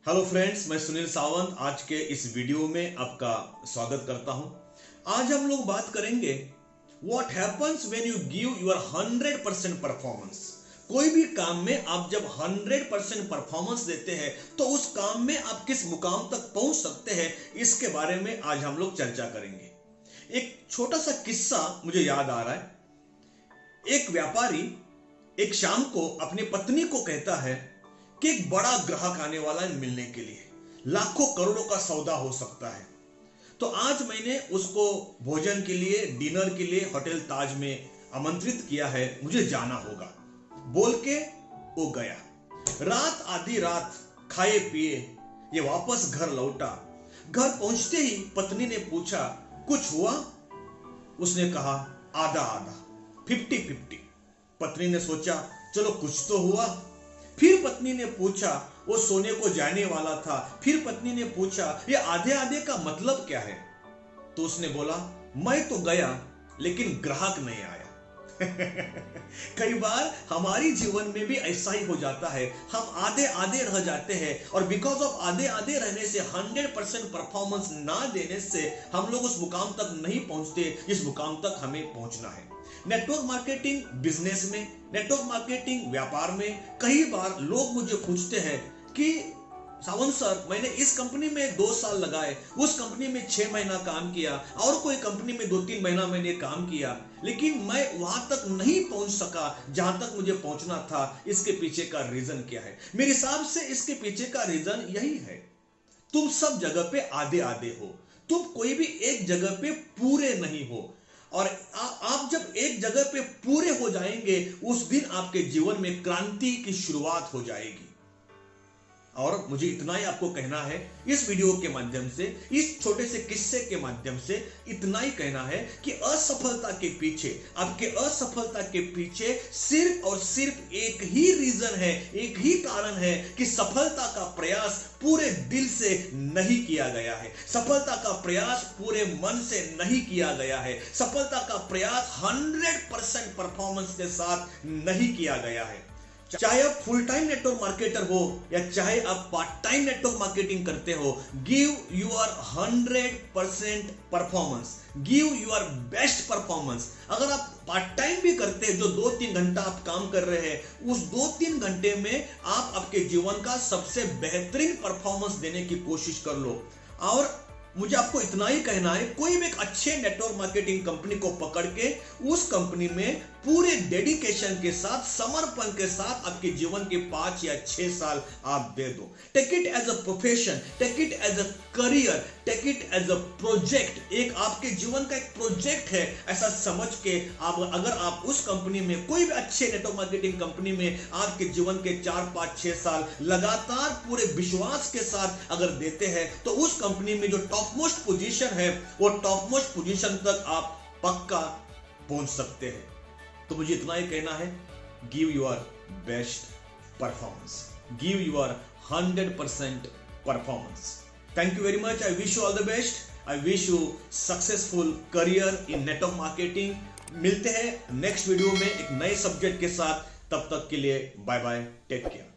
Hello friends, मैं सुनील सावंत आज के इस वीडियो में आपका स्वागत करता हूं। आज हम लोग बात करेंगे what happens when you give your 100% performance. कोई भी काम में आप जब 100% परफॉर्मेंस देते हैं तो उस काम में आप किस मुकाम तक पहुंच सकते हैं, इसके बारे में आज हम लोग चर्चा करेंगे। एक छोटा सा किस्सा मुझे याद आ रहा है। एक व्यापारी एक शाम को अपनी पत्नी को कहता है कि एक बड़ा ग्राहक आने वाला है मिलने के लिए, लाखों करोड़ों का सौदा हो सकता है, तो आज मैंने उसको भोजन के लिए, डिनर के लिए होटल ताज में आमंत्रित किया है, मुझे जाना होगा बोल के वो गया। रात आधी रात खाए पिए ये वापस घर लौटा। घर पहुंचते ही पत्नी ने पूछा कुछ हुआ? उसने कहा आधा आधा, 50-50। पत्नी ने सोचा चलो कुछ तो हुआ। फिर पत्नी ने पूछा, वो सोने को जाने वाला था, फिर पत्नी ने पूछा ये आधे आधे का मतलब क्या है? तो उसने बोला मैं तो गया लेकिन ग्राहक नहीं आया। कई बार हमारी जीवन में भी ऐसा ही हो जाता है, हम आधे आधे रह जाते हैं और बिकॉज ऑफ आधे आधे रहने से, 100% परफॉर्मेंस ना देने से हम लोग उस मुकाम तक नहीं पहुंचते जिस मुकाम तक हमें पहुंचना है। नेटवर्क मार्केटिंग बिजनेस में, नेटवर्क मार्केटिंग व्यापार में कई बार लोग मुझे पूछते हैं कि सावंत सर, मैंने इस कंपनी में 2 साल लगाए, उस कंपनी में 6 महीना काम किया, और कोई कंपनी में 2-3 महीना मैंने काम किया, लेकिन मैं वहां तक नहीं पहुंच सका जहां तक मुझे पहुंचना था। इसके पीछे का रीजन क्या है? मेरे हिसाब से इसके पीछे का रीजन यही है, तुम सब जगह पे आधे आधे हो, तुम कोई भी एक जगह पे पूरे नहीं हो। और आप जब एक जगह पे पूरे हो जाएंगे, उस दिन आपके जीवन में क्रांति की शुरुआत हो जाएगी। और मुझे इतना ही आपको कहना है इस वीडियो के माध्यम से, इस छोटे से किस्से के माध्यम से इतना ही कहना है कि असफलता के पीछे, आपके असफलता के पीछे सिर्फ और सिर्फ एक ही रीजन है, एक ही कारण है कि सफलता का प्रयास पूरे दिल से नहीं किया गया है, सफलता का प्रयास पूरे मन से नहीं किया गया है, सफलता का प्रयास 100% परफॉर्मेंस के साथ नहीं किया गया है। चाहे आप फुल टाइम नेटवर्क मार्केटर हो या चाहे आप पार्ट टाइम नेटवर्क मार्केटिंग करते हो, give your 100% performance, give your best performance. अगर आप पार्ट टाइम भी करते हैं, जो 2-3 घंटा आप काम कर रहे हैं, उस 2-3 घंटे में आप आपके जीवन का सबसे बेहतरीन परफॉर्मेंस देने की कोशिश कर लो। और मुझे आपको इतना ही कहना है, कोई भी एक अच्छे नेटवर्क मार्केटिंग कंपनी को पकड़ के उस कंपनी में पूरे डेडिकेशन के साथ, समर्पण के साथ आपके जीवन के 5 या 6 साल आप दे दो। Take it as a profession, take it as a career, take it as a project. एक आपके जीवन का एक प्रोजेक्ट है ऐसा समझ के आप, अगर आप उस कंपनी में, कोई भी अच्छे नेटवर्क मार्केटिंग कंपनी में आपके जीवन के 4-5-6 साल लगातार पूरे विश्वास के साथ अगर देते हैं, तो उस कंपनी में जो टॉप मोस्ट पोजीशन है, वो टॉप मोस्ट पोजीशन तक आप पक्का पहुंच सकते हैं। तो मुझे इतना ही कहना है, give your best performance, give your 100% performance. Thank you very much. I wish you all the best. I wish you successful career in network marketing. मिलते हैं नेक्स्ट वीडियो में एक नए सब्जेक्ट के साथ। तब तक के लिए बाय बाय, टेक केयर।